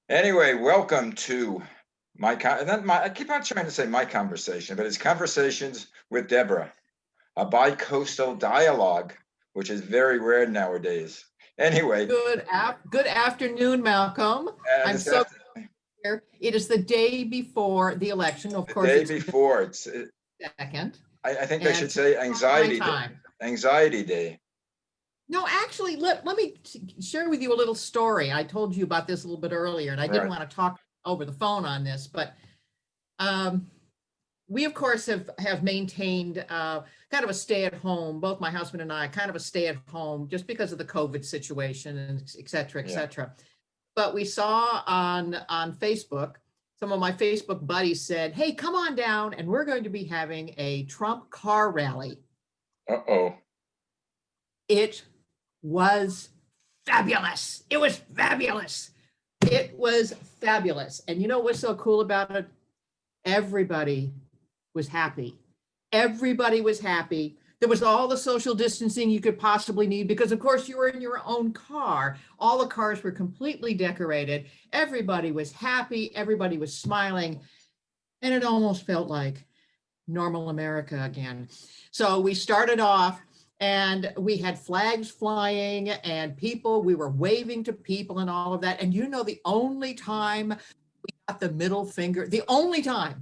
Anyway, welcome to I keep on trying to say my conversation, but it's Conversations with Deborah, a bi-coastal dialogue, which is very rare nowadays. Anyway, Good afternoon, Malcolm. I'm this so after, here. It is the day before the election. Of the course, day it's the before, second, I think they and should say my anxiety day. time. Anxiety day. No, actually, let me share with you a little story. I told you about this a little bit earlier, and I didn't Right. want to talk over the phone on this, but um, we, of course, have maintained kind of a stay at home, both my husband and I, kind of a stay at home just because of the COVID situation and et cetera, et Yeah. cetera. But we saw on Facebook, some of my Facebook buddies said, hey, come on down and we're going to be having a Trump car rally. Uh-oh. It was fabulous. It was fabulous. It was fabulous. And you know what's so cool about it? Everybody was happy. Everybody was happy. There was all the social distancing you could possibly need because, of course, you were in your own car. All the cars were completely decorated. Everybody was happy. Everybody was smiling. And it almost felt like normal America again. So we started off and we had flags flying and people, we were waving to people and all of that. And you know, the only time we got the middle finger, the only time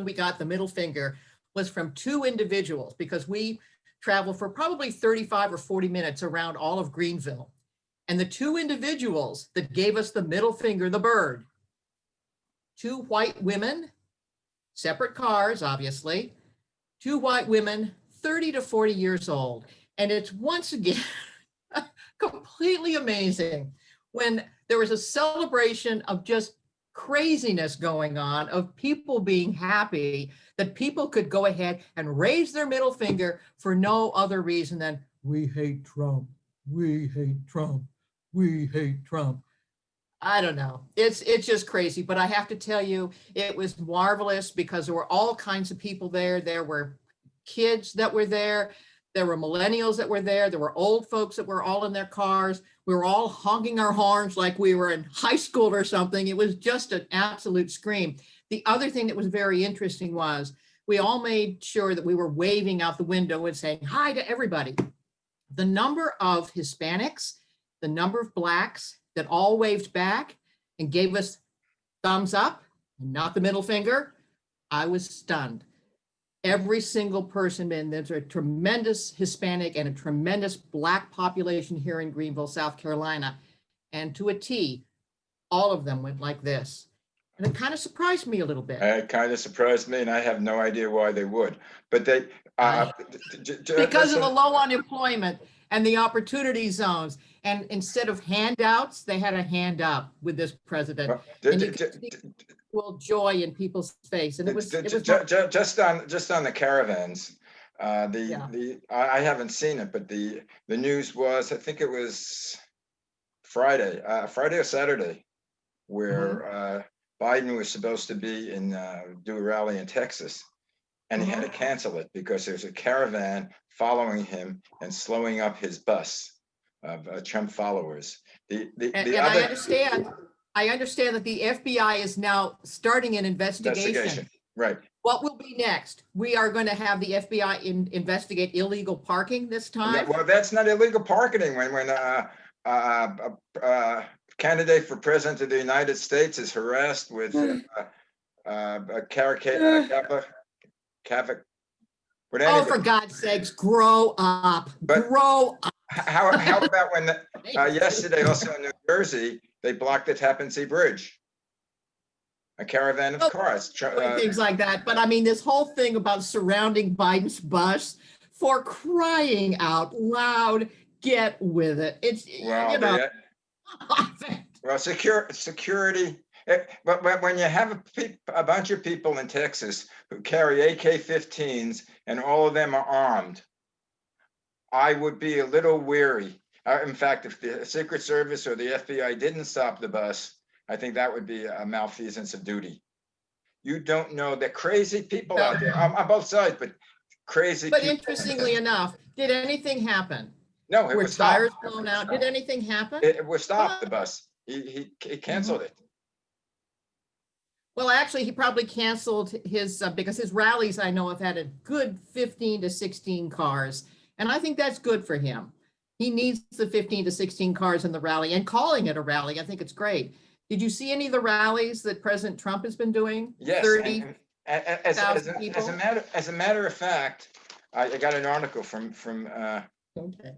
we got the middle finger was from two individuals because we traveled for probably 35 or 40 minutes around all of Greenville. And the two individuals that gave us the middle finger, the bird, two white women, separate cars, obviously, two white women, 30 to 40 years old. And it's once again completely amazing when there was a celebration of just craziness going on, of people being happy, that people could go ahead and raise their middle finger for no other reason than we hate Trump, we hate Trump, we hate Trump. I don't know. It's just crazy, but I have to tell you, it was marvelous because there were all kinds of people there. There were kids that were there. There were millennials that were there. There were old folks that were all in their cars. We were all honking our horns like we were in high school or something. It was just an absolute scream. The other thing that was very interesting was we all made sure that we were waving out the window and saying hi to everybody. The number of Hispanics, the number of Blacks that all waved back and gave us thumbs up and not the middle finger, I was stunned. Every single person, and there's a tremendous Hispanic and a tremendous Black population here in Greenville, South Carolina. And to a T, all of them went like this. And it kind of surprised me a little bit. It kind of surprised me, and I have no idea why they would. But they because of the low unemployment and the opportunity zones. And instead of handouts, they had a hand up with this president. And you could see joy in people's face. And it was just on the caravans. I haven't seen it, but the news was, I think it was Friday or Saturday, where Biden was supposed to be do a rally in Texas. And he had to cancel it because there's a caravan following him and slowing up his bus of Trump followers. I understand that the FBI is now starting an investigation. Right. What will be next? We are going to have the FBI investigate illegal parking this time. Well, that's not illegal parking when a candidate for president of the United States is harassed with Oh, for God's sakes, grow up. Grow up. How about when yesterday also in New Jersey, they blocked the Tappan Zee Bridge? A caravan of cars. Things like that. But I mean, this whole thing about surrounding Biden's bus, for crying out loud, get with it. It's, well, security. But when you have a bunch of people in Texas who carry AK-15s and all of them are armed, I would be a little weary. In fact, if the Secret Service or the FBI didn't stop the bus, I think that would be a malfeasance of duty. You don't know the crazy people out there on both sides, but crazy. But interestingly enough, did anything happen? No, it Were was stopped. tires blown out? Did anything happen? It was stopped, the bus. He canceled it. Well, actually, he probably canceled his, because his rallies, I know, have had a good 15 to 16 cars. And I think that's good for him. He needs the 15 to 16 cars in the rally, and calling it a rally. I think it's great. Did you see any of the rallies that President Trump has been doing? Yes, 30,000 as people? a matter of fact, I got an article from Okay.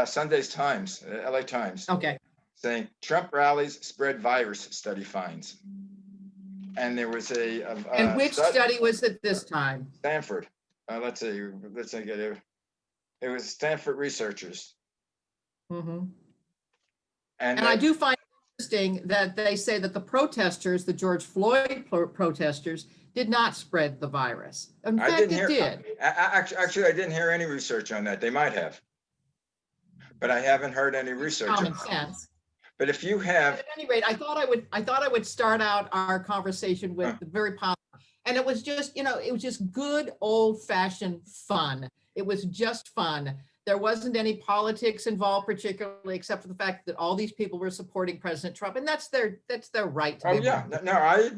Sunday's Times, LA Times, Okay. saying Trump rallies spread virus, study finds. And there was And which study was it this time? Stanford. Let's see, get it. It was Stanford researchers. Mm-hmm. And I do find it interesting that they say that the protesters, the George Floyd protesters, did not spread the virus. In fact, it did. Actually, I didn't hear any research on that. They might have, but I haven't heard any research. Common sense. But if you have, at any rate, I thought I would start out our conversation with very positive, and it was just, it was just good old fashioned fun. It was just fun. There wasn't any politics involved, particularly, except for the fact that all these people were supporting President Trump, and that's their right to be. No, I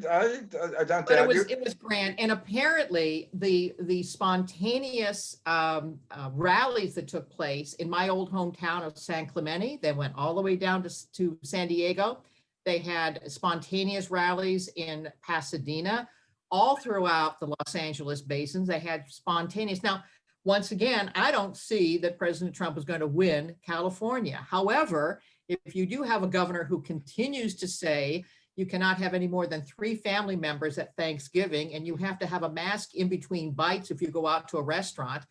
don't. But it was grand, and apparently the spontaneous rallies that took place in my old hometown of San Clemente, they went all the way down to San Diego. They had spontaneous rallies in Pasadena, all throughout the Los Angeles basins. They had spontaneous. Now, once again, I don't see that President Trump is going to win California. However, if you do have a governor who continues to say you cannot have any more than 3 family members at Thanksgiving, and you have to have a mask in between bites if you go out to a restaurant,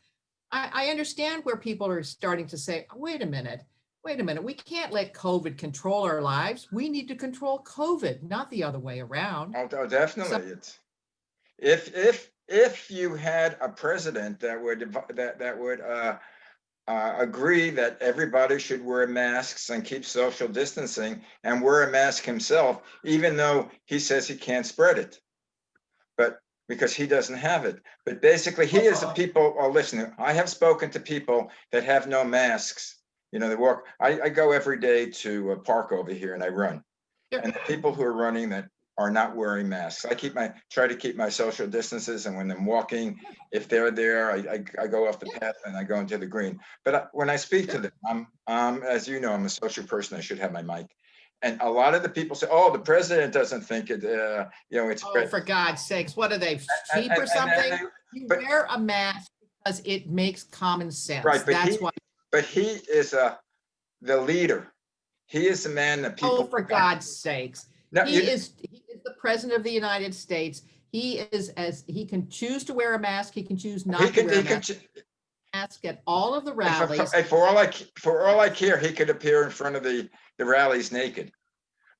I understand where people are starting to say, wait a minute, we can't let COVID control our lives. We need to control COVID, not the other way around. Oh, definitely. If you had a president that would agree that everybody should wear masks and keep social distancing and wear a mask himself, even though he says he can't spread it, but because he doesn't have it. But basically, he is the people are listening. I have spoken to people that have no masks. They walk. I go every day to a park over here and I run. And the people who are running that are not wearing masks. I try to keep my social distances, and when I'm walking, if they're there, I go off the path and I go into the green. But when I speak to them, as you know, I'm a social person. I should have my mic. And a lot of the people say, "Oh, the president doesn't think it. It's." Oh, for God's sakes! What are they, cheap or something? You wear a mask because it makes common sense. Right, but that's why. But he is the leader. He is the man that people. Oh, for God's sakes! No, he is the president of the United States. He can choose to wear a mask. He can choose not to wear a mask at all of the rallies. For all I care, he could appear in front of the rallies naked.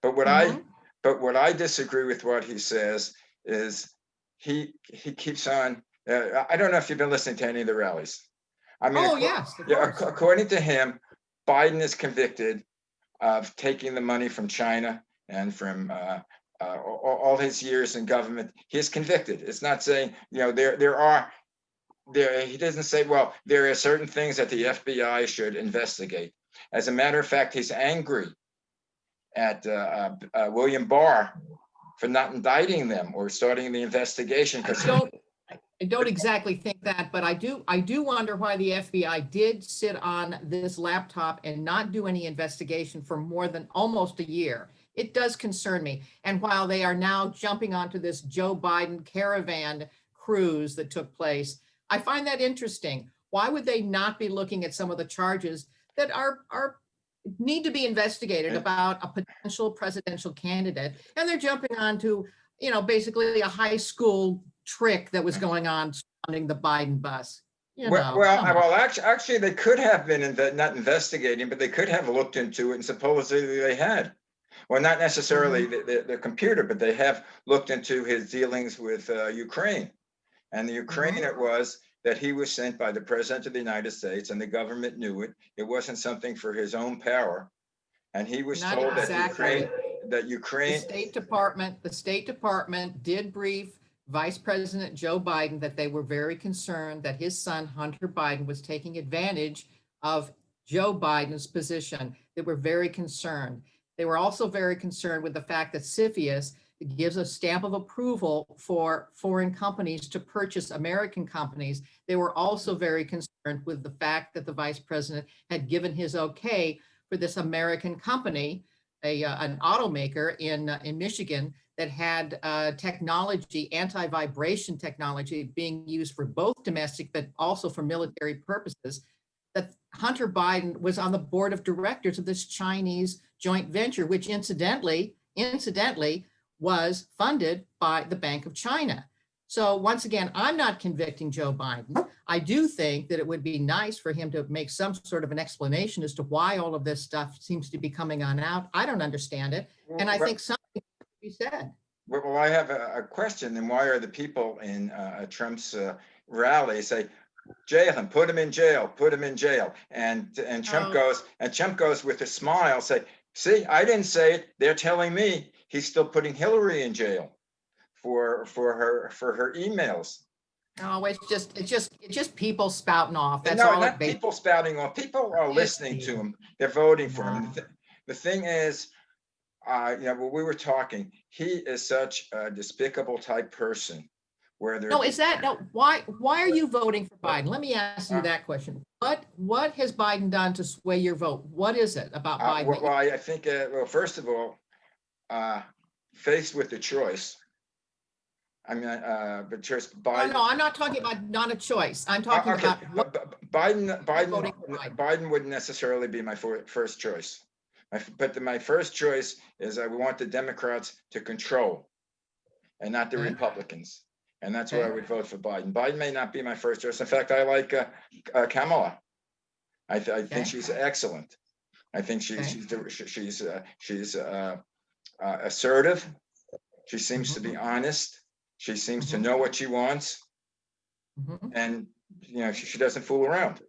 But what I disagree with what he says is he keeps on. I don't know if you've been listening to any of the rallies. I mean, yes. According to him, Biden is convicted of taking the money from China and from all his years in government. He is convicted. It's not saying, he doesn't say, well, there are certain things that the FBI should investigate. As a matter of fact, he's angry at William Barr for not indicting them or starting the investigation. I don't exactly think that, but I do wonder why the FBI did sit on this laptop and not do any investigation for more than almost a year. It does concern me. And while they are now jumping onto this Joe Biden caravan cruise that took place, I find that interesting. Why would they not be looking at some of the charges that need to be investigated about a potential presidential candidate? And they're jumping onto, basically a high school trick that was going on surrounding the Biden bus. Actually, they could have been not investigating, but they could have looked into it, and supposedly they had. Well, not necessarily the computer, but they have looked into his dealings with Ukraine. And the Ukraine, it was that he was sent by the president of the United States, and the government knew it. It wasn't something for his own power. And he was Not told exactly. that Ukraine. The State Department did brief Vice President Joe Biden that they were very concerned that his son, Hunter Biden, was taking advantage of Joe Biden's position. They were very concerned. They were also very concerned with the fact that CFIUS gives a stamp of approval for foreign companies to purchase American companies. They were also very concerned with the fact that the vice president had given his okay for this American company, an automaker in Michigan that had technology, anti-vibration technology being used for both domestic but also for military purposes, that Hunter Biden was on the board of directors of this Chinese joint venture, which incidentally was funded by the Bank of China. So once again, I'm not convicting Joe Biden. I do think that it would be nice for him to make some sort of an explanation as to why all of this stuff seems to be coming on out. I don't understand it. And I think something should be said. Well, I have a question. Then why are the people in Trump's rally say, jail him, put him in jail, put him in jail? And Trump goes with a smile, say, see, I didn't say it. They're telling me. He's still putting Hillary in jail for her emails. No, it's just people spouting off. That's no, all. Not people spouting off. People are listening to him. They're voting for him. The thing is, when we were talking, he is such a despicable type person. Why are you voting for Biden? Let me ask you that question. What has Biden done to sway your vote? What is it about Biden? I think, first of all, faced with the choice. I mean, but just Biden. No, I'm not talking about not a choice. I'm talking about Biden wouldn't necessarily be my first choice. But my first choice is I want the Democrats to control and not the Republicans. And that's why I would vote for Biden. Biden may not be my first choice. In fact, I like Kamala. I think she's excellent. I think she's assertive. She seems to be honest. She seems to know what she wants, and she doesn't fool around.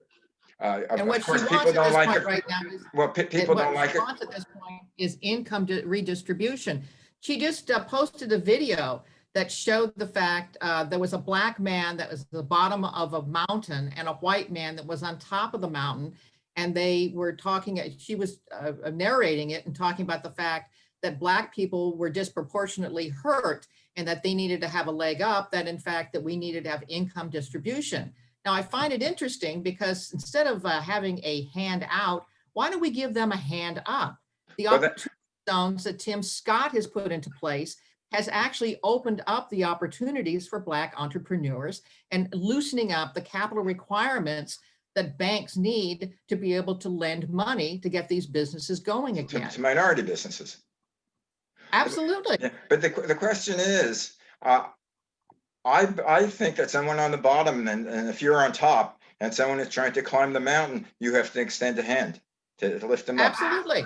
And what she wants at this point right now is, people don't like it. What she wants at this point is income redistribution. She just posted a video that showed the fact there was a black man that was at the bottom of a mountain and a white man that was on top of the mountain. And they were talking, she was narrating it and talking about the fact that Black people were disproportionately hurt and that they needed to have a leg up, that in fact, that we needed to have income distribution. Now, I find it interesting because instead of having a hand out, why don't we give them a hand up? The opportunity zones that Tim Scott has put into place has actually opened up the opportunities for Black entrepreneurs and loosening up the capital requirements that banks need to be able to lend money to get these businesses going again. To minority businesses. Absolutely. Yeah, but the question is, I think that someone on the bottom, and if you're on top and someone is trying to climb the mountain, you have to extend a hand to lift them up. Absolutely.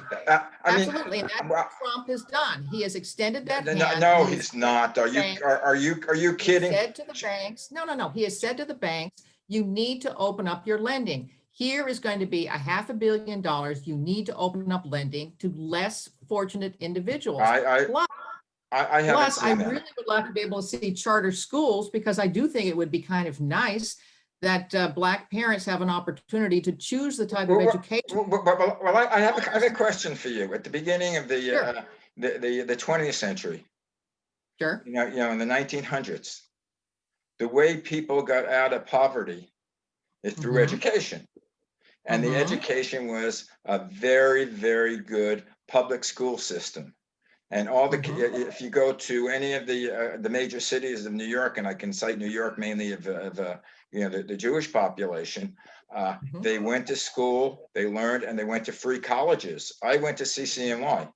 Absolutely. And that's what Trump has done. He has extended that hand. No, he's not. Are you kidding? He said to the banks, no. He has said to the banks, you need to open up your lending. Here is going to be $500 million. You need to open up lending to less fortunate individuals. I really would love to be able to see charter schools, because I do think it would be kind of nice that Black parents have an opportunity to choose the type of education. I have a question for you. At the beginning of the 20th century, sure, in the 1900s, the way people got out of poverty is through education. And the education was a very, very good public school system. And if you go to any of the major cities of New York, and I can cite New York mainly of the Jewish population, they went to school, they learned, and they went to free colleges. I went to CCNY,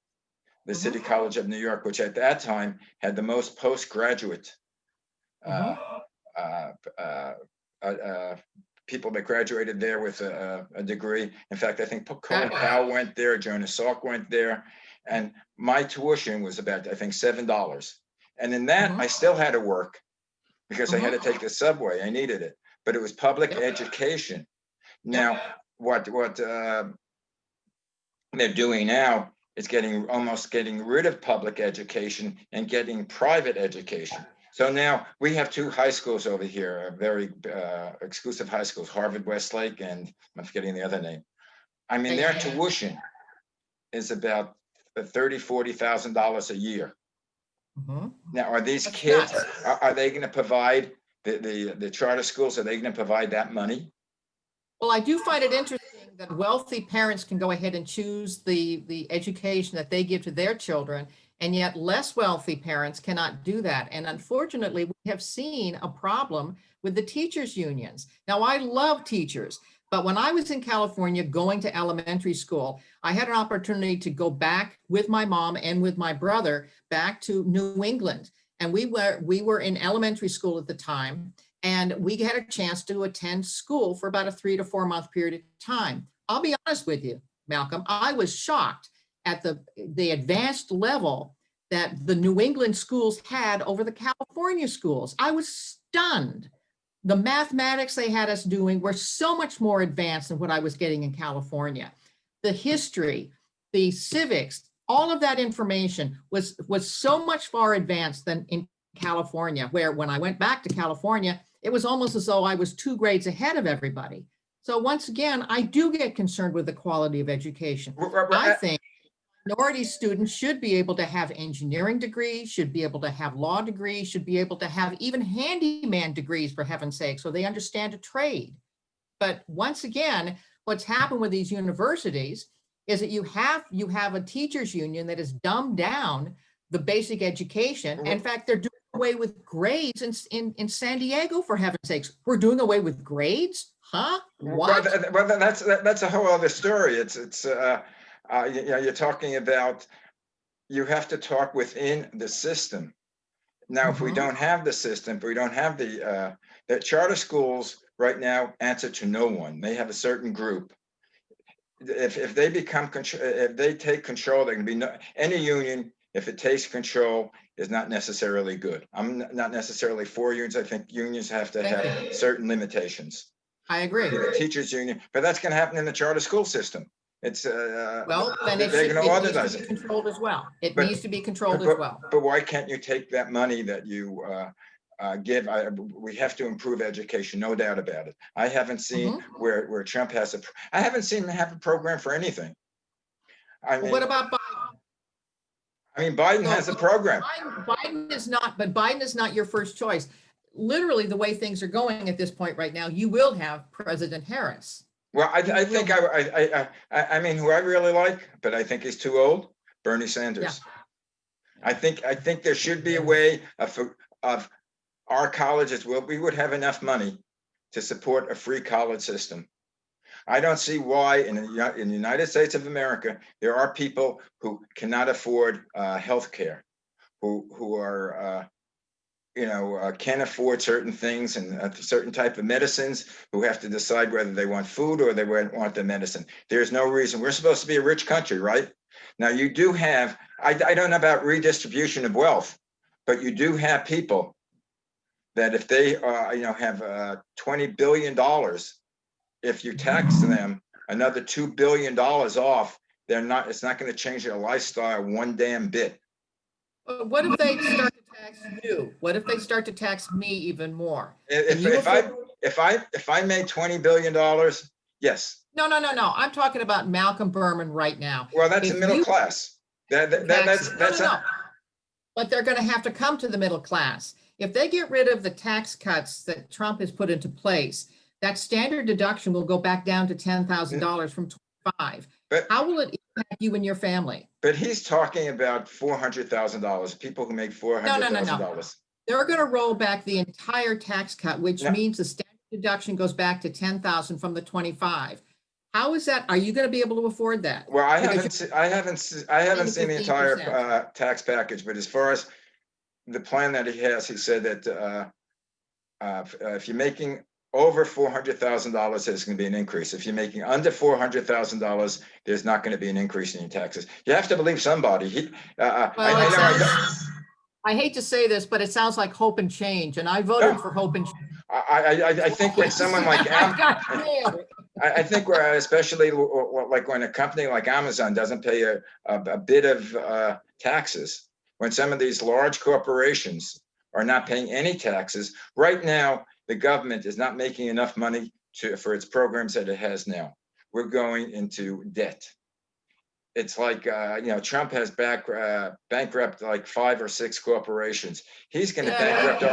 the City College of New York, which at that time had the most postgraduate people that graduated there with a degree. In fact, I think Colin Powell went there, Jonas Salk went there, and my tuition was about, I think, $7. And in that, I still had to work because I had to take the subway. I needed it, but it was public education. Now, what they're doing now is almost getting rid of public education and getting private education. So now we have two high schools over here, very exclusive high schools, Harvard Westlake, and I'm forgetting the other name. I mean, their tuition is about $30,000-$40,000 a year. Now, are these kids, are they going to provide the charter schools? Are they going to provide that money? Well, I do find it interesting that wealthy parents can go ahead and choose the education that they give to their children, and yet less wealthy parents cannot do that. And unfortunately, we have seen a problem with the teachers' unions. Now, I love teachers, but when I was in California going to elementary school, I had an opportunity to go back with my mom and with my brother back to New England. And we were in elementary school at the time, and we had a chance to attend school for about a 3 to 4 month period of time. I'll be honest with you, Malcolm, I was shocked at the advanced level that the New England schools had over the California schools. I was stunned. The mathematics they had us doing were so much more advanced than what I was getting in California. The history, the civics, all of that information was so much far advanced than in California, where when I went back to California, it was almost as though I was 2 grades ahead of everybody. So once again, I do get concerned with the quality of education. I think minority students should be able to have engineering degrees, should be able to have law degrees, should be able to have even handyman degrees, for heaven's sake, so they understand a trade. But once again, what's happened with these universities is that you have a teachers union that has dumbed down the basic education. In fact, they're doing away with grades in San Diego, for heaven's sakes. We're doing away with grades? Huh? What? Well, that's a whole other story. You're talking about, you have to talk within the system. Now, if we don't have the system, if we don't have the charter schools right now answer to no one. They have a certain group. If they if they take control, there can be any union. If it takes control, is not necessarily good. I'm not necessarily for unions. I think unions have to have certain limitations. I agree. The teachers union, but that's going to happen in the charter school system. It's well, then it needs to be controlled as well. It needs to be controlled as well. But why can't you take that money that you give? We have to improve education, no doubt about it. I haven't seen where Trump has I haven't seen him have a program for anything. I mean, what about Biden? I mean, Biden has a program. Biden is not, but Biden is not your first choice. Literally, the way things are going at this point right now, you will have President Harris. Well, I think I mean, who I really like, but I think he's too old, Bernie Sanders. Yeah. I think there should be a way of our colleges. We would have enough money to support a free college system. I don't see why in the United States of America there are people who cannot afford health care, who are can't afford certain things and a certain type of medicines, who have to decide whether they want food or they want the medicine. There's no reason. We're supposed to be a rich country, right? Now you do have, I don't know about redistribution of wealth, but you do have people that if they have $20 billion, if you tax them another $2 billion off, it's not going to change their lifestyle one damn bit. What if they start to tax you? What if they start to tax me even more? If I made $20 billion, yes. No. I'm talking about Malcolm Berman right now. Well, that's the middle class. That's no. But they're going to have to come to the middle class. If they get rid of the tax cuts that Trump has put into place, that standard deduction will go back down to $10,000 from $25,000. But how will it impact you and your family? But he's talking about $400,000, people who make $400,000. No. They're going to roll back the entire tax cut, which means the standard deduction goes back to $10,000 from the $25,000. How is that? Are you going to be able to afford that? Well, I haven't seen the entire tax package, but as far as the plan that he has, he said that if you're making over $400,000, there's going to be an increase. If you're making under $400,000, there's not going to be an increase in your taxes. You have to believe somebody. I hate to say this, but it sounds like hope and change, and I voted for hope and change. I think when someone like I think especially like when a company like Amazon doesn't pay a bit of taxes, when some of these large corporations are not paying any taxes. Right now, the government is not making enough money for its programs that it has now. We're going into debt. It's like, Trump has bankrupt like 5 or 6 corporations. He's going to bankrupt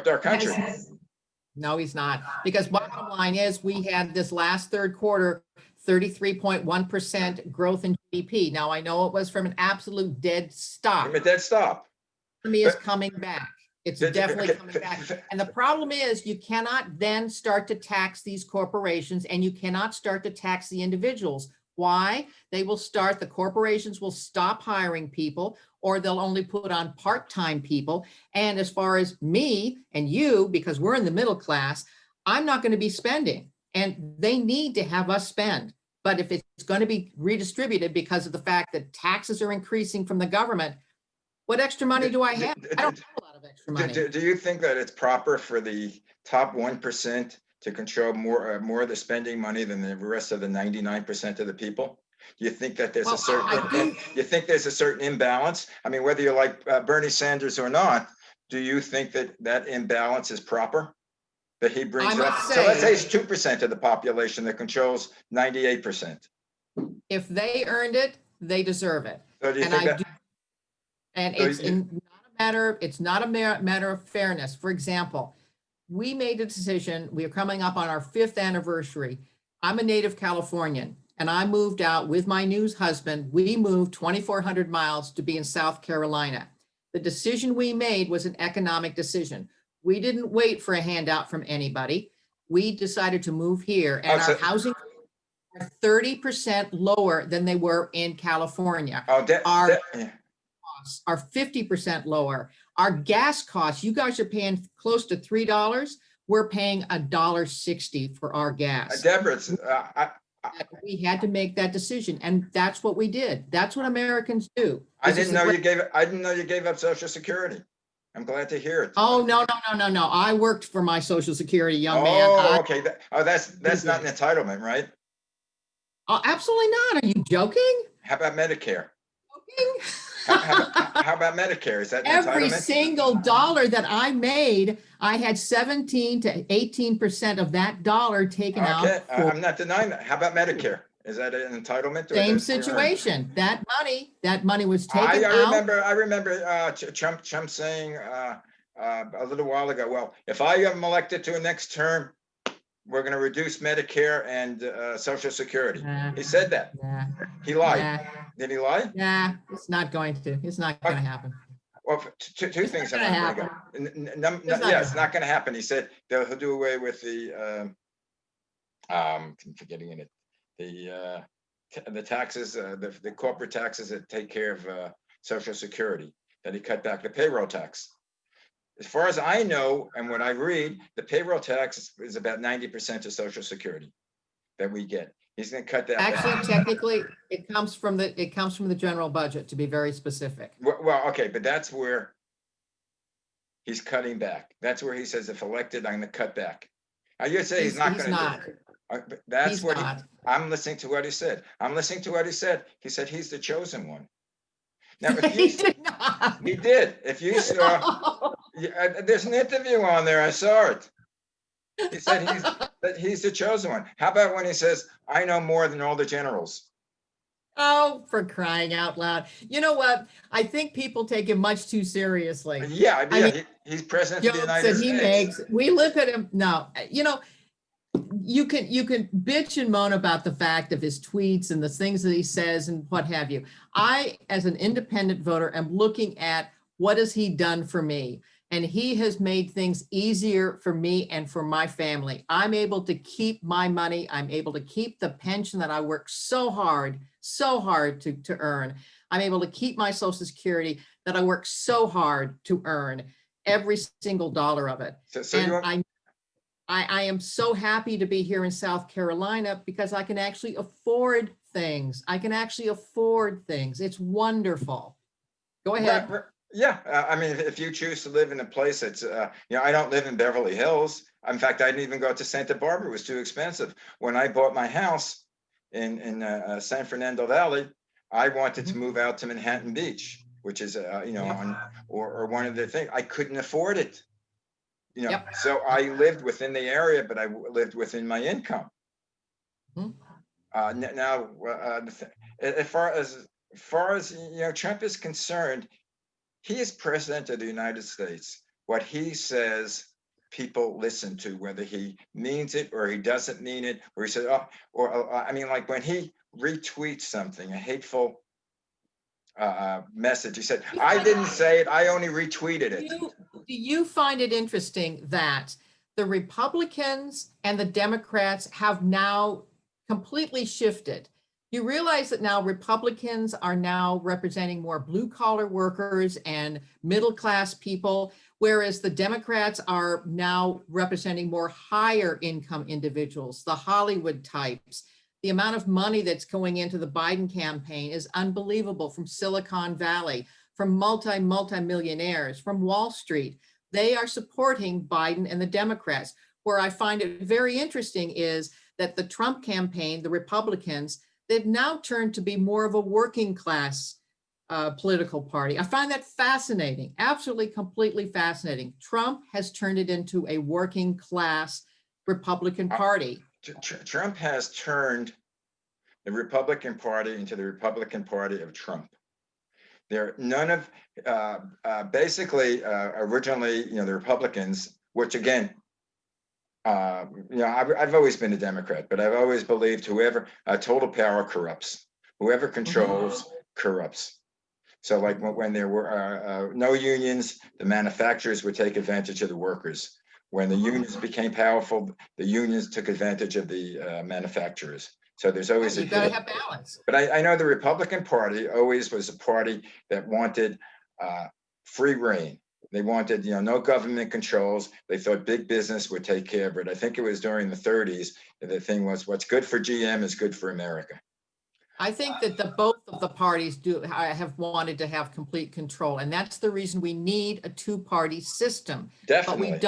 our country. No, he's not. Because bottom line is, we had this last third quarter, 33.1% growth in GDP. Now, I know it was from an absolute dead stop. From a dead stop. Economy is coming back. It's definitely coming back. And the problem is, you cannot then start to tax these corporations, and you cannot start to tax the individuals. Why? The corporations will stop hiring people, or they'll only put on part-time people. And as far as me and you, because we're in the middle class, I'm not going to be spending, and they need to have us spend. But if it's going to be redistributed because of the fact that taxes are increasing from the government, what extra money do I have? I don't have a lot of extra money. Do you think that it's proper for the top 1% to control more of the spending money than the rest of the 99% of the people? Do you think that there's a certain imbalance? I mean, whether you like Bernie Sanders or not, do you think that imbalance is proper? That he brings up? So let's say it's 2% of the population that controls 98%. If they earned it, they deserve it. So do you think that? And it's not a matter of fairness. For example, we made a decision. We are coming up on our 5th anniversary. I'm a native Californian, and I moved out with my new husband. We moved 2,400 miles to be in South Carolina. The decision we made was an economic decision. We didn't wait for a handout from anybody. We decided to move here, and our housing are 30% lower than they were in California. Our costs are 50% lower. Our gas costs, you guys are paying close to $3. We're paying $1.60 for our gas. Deborah, we had to make that decision, and that's what we did. That's what Americans do. I didn't know you gave up Social Security. I'm glad to hear it. Oh, no. I worked for my Social Security, young man. Oh, okay. That's not an entitlement, right? Oh, absolutely not. Are you joking? How about Medicare? Joking? How about Medicare? Is that every single dollar that I made, I had 17 to 18% of that dollar taken out. Okay, I'm not denying that. How about Medicare? Is that an entitlement? Same situation. That money was taken out. I remember Trump saying a little while ago, well, if I am elected to a next term, we're going to reduce Medicare and Social Security. He said that. He lied. Did he lie? Nah, it's not going to. It's not going to happen. Well, two things. It's not going to happen. He said he'll do away with the I'm forgetting it. The taxes, the corporate taxes that take care of Social Security. That he cut back the payroll tax. As far as I know, and what I read, the payroll tax is about 90% of Social Security that we get. He's going to cut that back. Technically, it comes from the general budget, to be very specific. Well, okay, but that's where he's cutting back. That's where he says, if elected, I'm going to cut back. Now you say he's not going to do it. That's what I'm listening to what he said. He said he's the chosen one. Now, if you, he did. If you saw, there's an interview on there. I saw it. He said he's the chosen one. How about when he says, I know more than all the generals? Oh, for crying out loud. You know what? I think people take him much too seriously. Yeah, he's president of the United States. We look at him now, you can bitch and moan about the fact of his tweets and the things that he says and what have you. I, as an independent voter, am looking at what has he done for me. And he has made things easier for me and for my family. I'm able to keep my money. I'm able to keep the pension that I work so hard to earn. I'm able to keep my Social Security that I work so hard to earn, every single dollar of it. I am so happy to be here in South Carolina because I can actually afford things. It's wonderful. Go ahead. Yeah, I mean, if you choose to live in a place that's, I don't live in Beverly Hills. In fact, I didn't even go to Santa Barbara. It was too expensive. When I bought my house in San Fernando Valley, I wanted to move out to Manhattan Beach. which is, or one of the things, I couldn't afford it. So I lived within the area, but I lived within my income. Now, as far as Trump is concerned, he is president of the United States. What he says, people listen to, whether he means it or he doesn't mean it, or he said, like when he retweets something, a hateful message, he said, I didn't say it, I only retweeted it. Do you find it interesting that the Republicans and the Democrats have now completely shifted? You realize that now Republicans are now representing more blue collar workers and middle class people, whereas the Democrats are now representing more higher income individuals, the Hollywood types. The amount of money that's going into the Biden campaign is unbelievable, from Silicon Valley, from multi-millionaires, from Wall Street. They are supporting Biden and the Democrats. Where I find it very interesting is that the Trump campaign, the Republicans, they've now turned to be more of a working class political party. I find that fascinating, absolutely, completely fascinating. Trump has turned it into a working class Republican Party. Trump has turned the Republican Party into the Republican Party of Trump. There, none of basically originally, the Republicans, which again, I've always been a Democrat, but I've always believed whoever total power corrupts, whoever controls corrupts. So like when there were no unions, the manufacturers would take advantage of the workers. When the unions became powerful, the unions took advantage of the manufacturers. So there's always you've got to have balance. But I know the Republican Party always was a party that wanted free reign. They wanted, no government controls. They thought big business would take care of it. I think it was during the 30s that the thing was, what's good for GM is good for America. I think that both of the parties have wanted to have complete control, and that's the reason we need a two-party system. Definitely.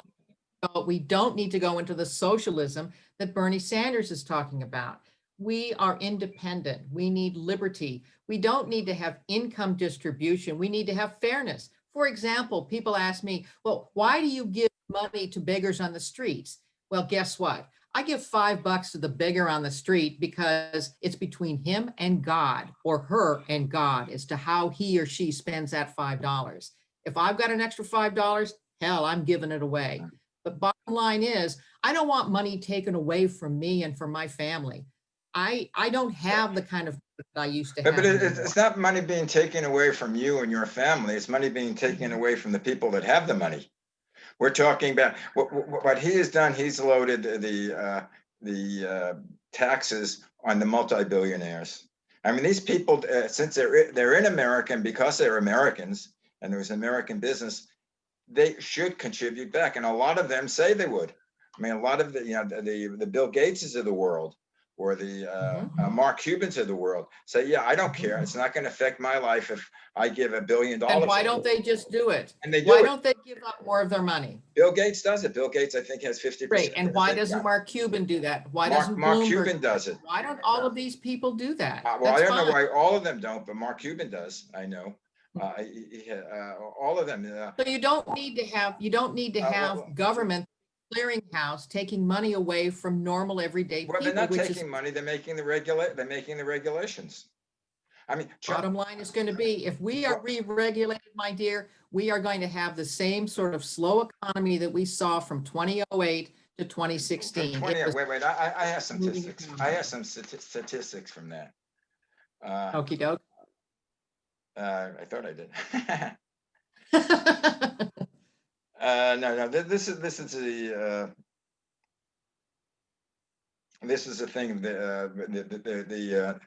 But we don't need to go into the socialism that Bernie Sanders is talking about. We are independent. We need liberty. We don't need to have income distribution. We need to have fairness. For example, people ask me, well, why do you give money to beggars on the streets? Well, guess what? I give $5 to the beggar on the street because it's between him and God, or her and God, as to how he or she spends that $5. If I've got an extra $5, hell, I'm giving it away. But bottom line is, I don't want money taken away from me and from my family. I don't have the kind of that I used to have. But it's not money being taken away from you and your family. It's money being taken away from the people that have the money. We're talking about what he has done. He's loaded the taxes on the multi-billionaires. I mean, these people, since they're in America, and because they're Americans and there's American business, they should contribute back. And a lot of them say they would. I mean, a lot of the Bill Gateses of the world, or the Mark Cubans of the world say, yeah, I don't care. It's not going to affect my life if I give $1 billion. And why don't they just do it? And they do. Why don't they give up more of their money? Bill Gates does it. Bill Gates, I think, has 50%. Great. And why doesn't Mark Cuban do that? Why doesn't Mark Bloomberg Cuban does it? Why don't all of these people do that? Well, I don't know why all of them don't, but Mark Cuban does. I know. All of them. So you don't need to have government clearinghouse taking money away from normal everyday people. Well, they're not taking money. They're making the regulations. I mean, bottom line is going to be, if we are re-regulated, my dear, we are going to have the same sort of slow economy that we saw from 2008 to 2016. Wait, I have some statistics. I have some statistics from that. Okie doke. I thought I did. No. This is the thing. The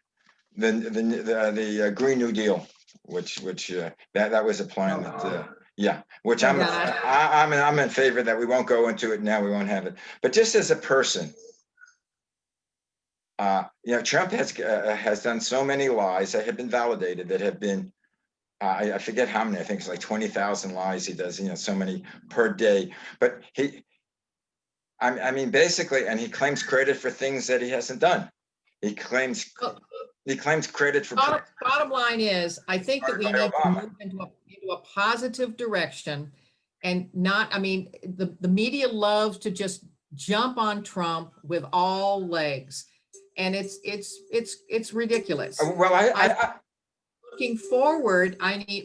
Green New Deal, which that was a plan that which I'm in favor of that. We won't go into it now. We won't have it. But just as a person, Trump has done so many lies that have been validated, that have been. I forget how many. I think it's like 20,000 lies he does. So many per day. But I mean, basically, and he claims credit for things that he hasn't done. He claims He claims credit for. Bottom line is, I think that we need to move into a positive direction and not, I mean, the media loves to just jump on Trump with all legs. And it's ridiculous. Well, looking forward,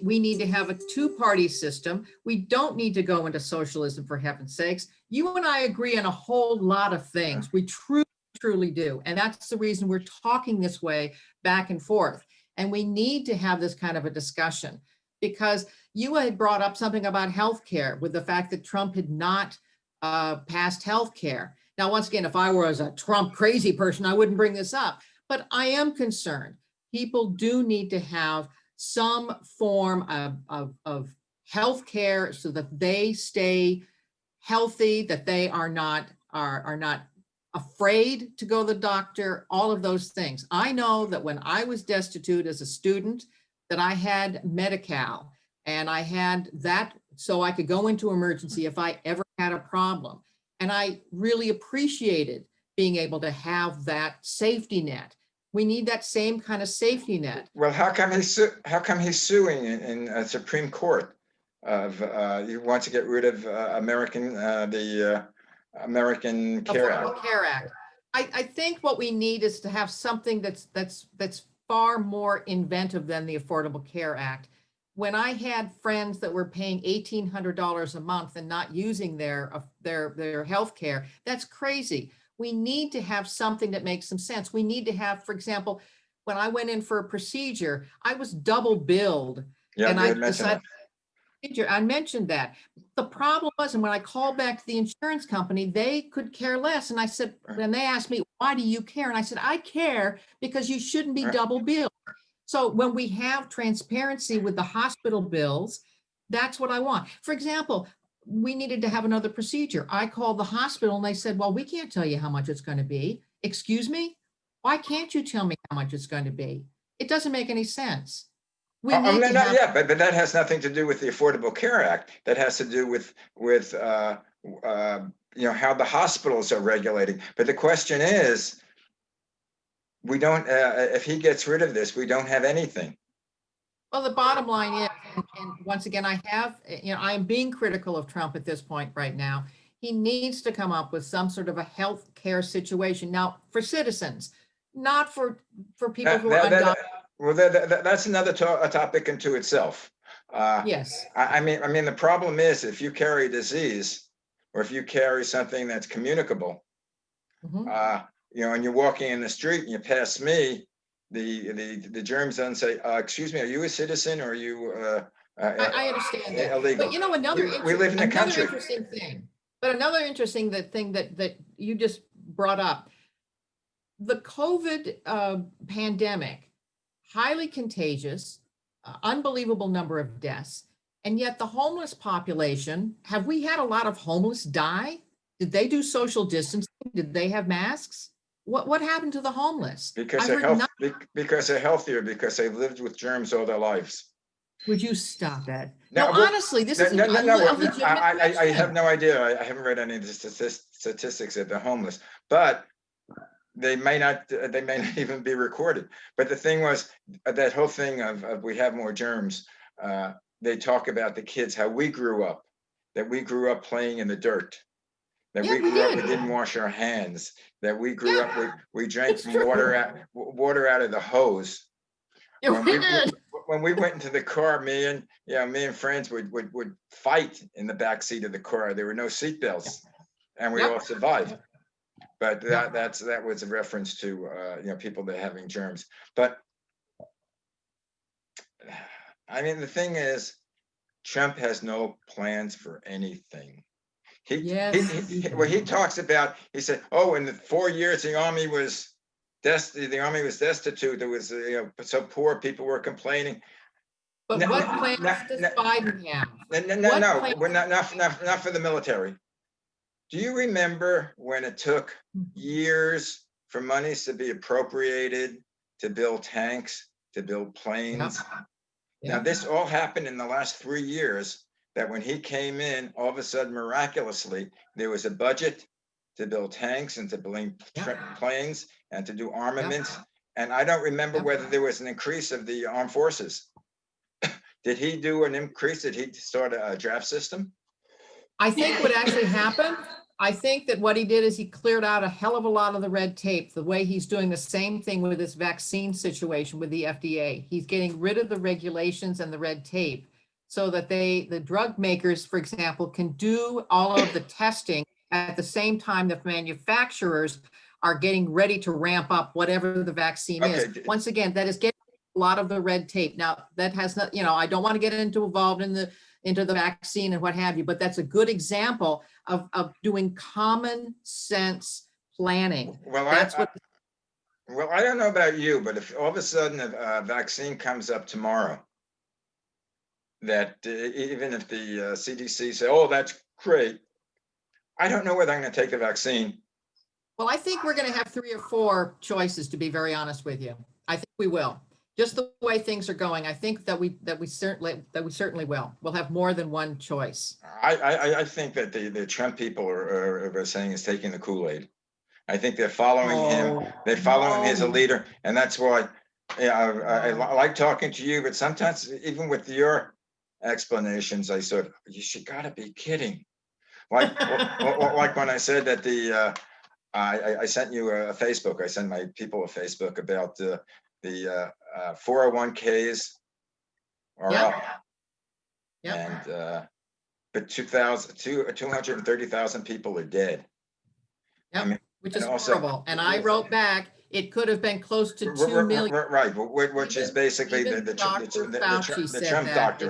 we need to have a two-party system. We don't need to go into socialism, for heaven's sakes. You and I agree on a whole lot of things. We truly do. And that's the reason we're talking this way back and forth. And we need to have this kind of a discussion, because you had brought up something about healthcare with the fact that Trump had not passed healthcare. Now, once again, if I was a Trump crazy person, I wouldn't bring this up, but I am concerned. People do need to have some form of health care so that they stay healthy, that they are not afraid to go to the doctor, all of those things. I know that when I was destitute as a student, that I had Medi-Cal, and I had that so I could go into emergency if I ever had a problem. And I really appreciated being able to have that safety net. We need that same kind of safety net. Well, how come he's suing in Supreme Court? He wants to get rid of the American Care Act. Care Act. I think what we need is to have something that's far more inventive than the Affordable Care Act. When I had friends that were paying $1,800 a month and not using their health care, that's crazy. We need to have something that makes some sense. We need to have, for example, when I went in for a procedure, I was double billed. Yeah, and I mentioned that. The problem was, and when I called back to the insurance company, they could care less. And I said, and they asked me, why do you care? And I said, I care because you shouldn't be double billed. So when we have transparency with the hospital bills, that's what I want. For example, we needed to have another procedure. I called the hospital and they said, well, we can't tell you how much it's going to be. Excuse me? Why can't you tell me how much it's going to be? It doesn't make any sense. But that has nothing to do with the Affordable Care Act. That has to do with how the hospitals are regulating. But the question is, we don't. If he gets rid of this, we don't have anything. Well, the bottom line is, and once again, I am being critical of Trump at this point right now. He needs to come up with some sort of a health care situation now for citizens, not for people who are undocumented. Well, that's another topic into itself. Yes. I mean, the problem is if you carry a disease or if you carry something that's communicable, and you're walking in the street and you pass me, the germs don't say, excuse me, are you a citizen or are you I understand that. illegal? But we live in a country. Interesting thing. But another interesting thing that you just brought up, the COVID pandemic, highly contagious, unbelievable number of deaths, and yet the homeless population, have we had a lot of homeless die? Did they do social distancing? Did they have masks? What happened to the homeless? Because they're healthier, because they've lived with germs all their lives. Would you stop that? No, honestly, this is a legitimate question. I have no idea. I haven't read any of the statistics of the homeless, but they may not even be recorded. But the thing was, that whole thing of we have more germs, they talk about the kids, how we grew up, that we grew up playing in the dirt, that we grew up, we didn't wash our hands, that we grew up, we drank water out of the hose. When we went into the car, me and friends would fight in the back seat of the car. There were no seatbelts, and we all survived. But that was a reference to people that are having germs. But I mean, the thing is, Trump has no plans for anything. He talks about, he said, oh, in the 4 years the army was destitute. There was so poor, people were complaining. But what plans does Biden have? No, we're not for the military. Do you remember when it took years for monies to be appropriated to build tanks, to build planes? Now, this all happened in the last 3 years, that when he came in, all of a sudden, miraculously, there was a budget to build tanks and to build planes and to do armaments. And I don't remember Yep. whether there was an increase of the armed forces. Did he do an increase? Did he start a draft system? I think what actually happened, I think that what he did is he cleared out a hell of a lot of the red tape, the way he's doing the same thing with this vaccine situation with the FDA. He's getting rid of the regulations and the red tape so that the drug makers, for example, can do all of the testing at the same time the manufacturers are getting ready to ramp up whatever the vaccine is. Once again, that is getting a lot of the red tape. Now, that has not, I don't want to get involved in into the vaccine and what have you, but that's a good example of doing common sense planning. Well, I don't know about you, but if all of a sudden a vaccine comes up tomorrow, that even if the CDC say, oh, that's great, I don't know whether I'm going to take the vaccine. Well, I think we're going to have 3 or 4 choices, to be very honest with you. I think we will. Just the way things are going, I think that we certainly will. We'll have more than one choice. I think that the Trump people are saying is taking the Kool-Aid. I think they're following him. They're following him as a leader, and that's why I like talking to you. But sometimes, even with your explanations, I thought you should gotta be kidding. Like like when I said that I sent you a Facebook. I sent my people a Facebook about the 401ks are up. Yep. And but 230,000 people are dead. Yep. I mean, which is horrible. And I wrote back, it could have been close to 2 million. Right, which is basically the Trump doctrine.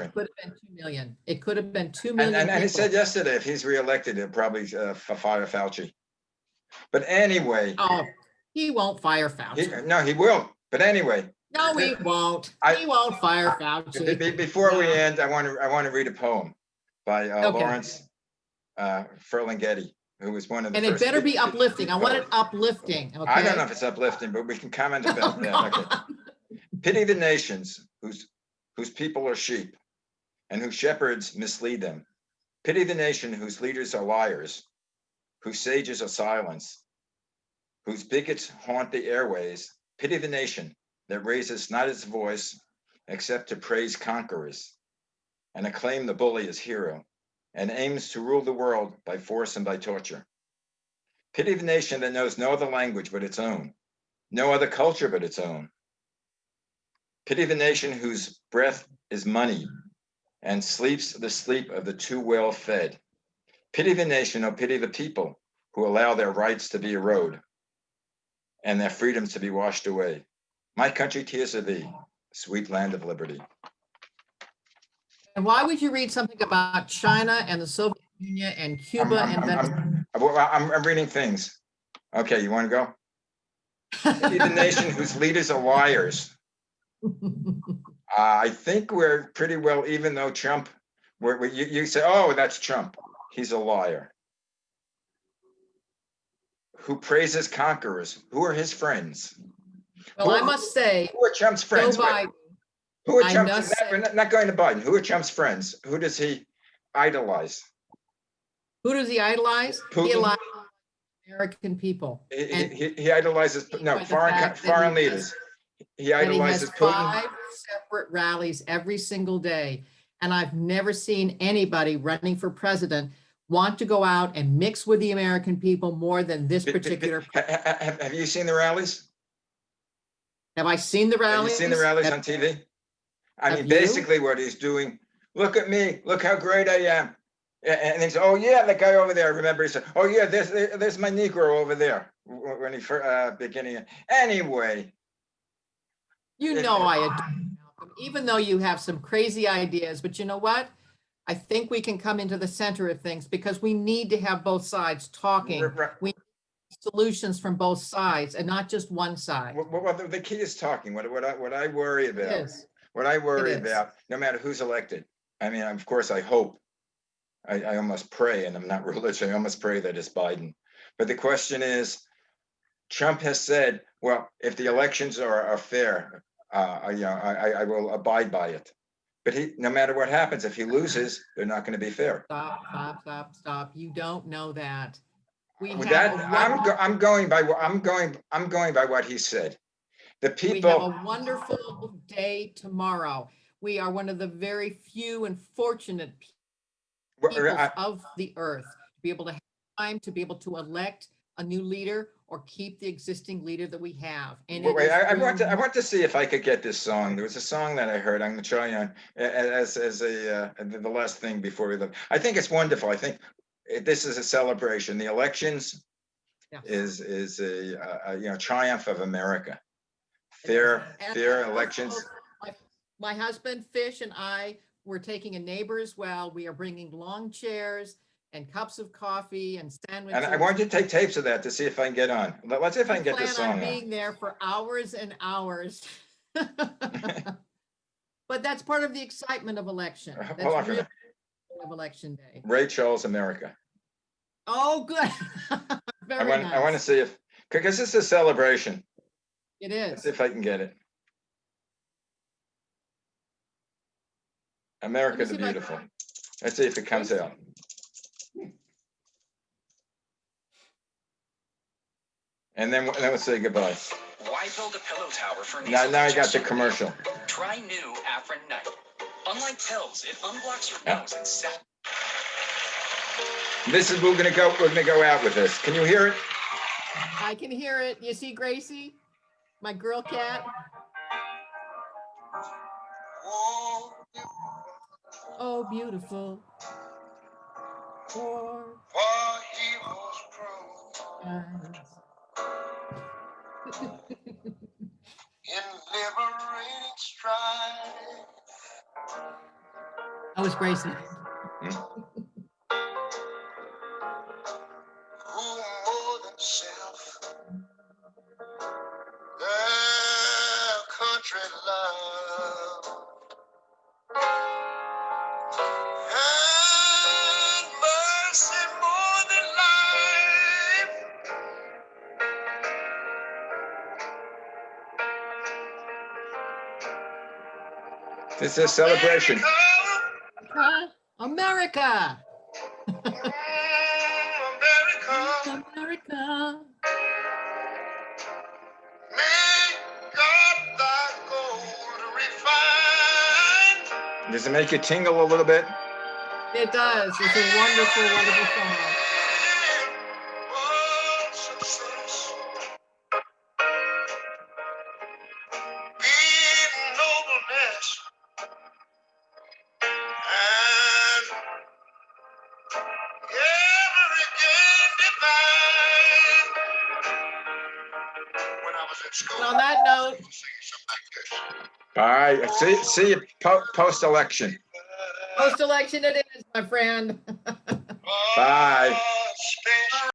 It could have been 2 million. It could have been 2 million. And he said yesterday, if he's reelected, he'll probably fire Fauci. But anyway. Oh, he won't fire Fauci. No, he will. But anyway. No, he won't. He won't fire Fauci. Before we end, I want to read a poem by Lawrence Ferlinghetti, who was one of the first. And it better be uplifting. I want it uplifting. Okay? I don't know if it's uplifting, but we can comment about that. Okay. Pity the nations whose people are sheep and whose shepherds mislead them. Pity the nation whose leaders are liars, whose sages are silenced, whose bigots haunt the airways. Pity the nation that raises not its voice except to praise conquerors and acclaim the bully as hero, and aims to rule the world by force and by torture. Pity the nation that knows no other language but its own, no other culture but its own. Pity the nation whose breath is money and sleeps the sleep of the too well fed. Pity the nation, or pity the people who allow their rights to be eroded and their freedoms to be washed away. My country, tears of thee, sweet land of liberty. And why would you read something about China and the Soviet Union and Cuba and Venezuela? I'm reading things. Okay, you want to go? Pity the nation whose leaders are liars. I think we're pretty well, even though Trump, you say, oh, that's Trump. He's a liar. Who praises conquerors? Who are his friends? Well, I must say, who are Trump's friends? Joe Biden. Who are Trump's? We're not going to Biden. Who are Trump's friends? Who does he idolize? Who does he idolize? Putin. He idolizes American people. He idolizes foreign leaders. He idolizes Putin. 5 separate rallies every single day, and I've never seen anybody running for president want to go out and mix with the American people more than this particular. Have you seen the rallies? Have I seen the rallies? Have you seen the rallies on TV? I mean, basically what he's doing, look at me, look how great I am. And he's, oh yeah, the guy over there, I remember he said, oh yeah, there's my Negro over there when he first beginning. Anyway. You know I adore Malcolm, even though you have some crazy ideas, but you know what? I think we can come into the center of things because we need to have both sides talking. Right. We need solutions from both sides and not just one side. Well, the key is talking. What I worry about, no matter who's elected. I mean, of course, I hope, I almost pray, and I'm not religious, I almost pray that it's Biden. But the question is, Trump has said, well, if the elections are fair, I will abide by it. But no matter what happens, if he loses, they're not going to be fair. Stop. You don't know that. I'm going by what he said. The We have people, a wonderful day tomorrow. We are one of the very few and fortunate peoples of the earth to be able to have time to be able to elect a new leader or keep the existing leader that we have. And wait, I want really, to, I want to see if I could get this song. There was a song that I heard. I'm going to try you on as the last thing before we leave. I think it's wonderful. I think this is a celebration. The elections yes, is a triumph of America. it is. Fair And elections. my husband Fish and I were taking a neighbor as well. We are bringing lawn chairs and cups of coffee and sandwiches. And I want you to take tapes of that to see if I can get on. Let's see if I can get this plan on song being there for hours and hours. But that's part of the excitement of election. Hold That's on for a really minute. of election day. Ray Charles, America. Oh, good. Very nice. I want to see if, because this is a celebration. It Let's see is. if I can get it. America the Beautiful. Let's see if it comes out. And then we'll say goodbye. Why build a pillow tower for now I got the commercial. Try new Afrin Night. Unlike pills, it unblocks your nose and sets. This is we're gonna go out with this. Can you hear it? I can hear it. You see Gracie, my girl cat. Oh, beautiful. For he was in liberating strife. That was Gracie. Who more than self, their country love. And mercy more than life. This is a celebration. America. America. America. May God thy gold refine. Does it make you tingle a little bit? It does. It's a wonderful, wonderful song. And on that note, bye. See you post-election. Post-election it is, my friend. Bye.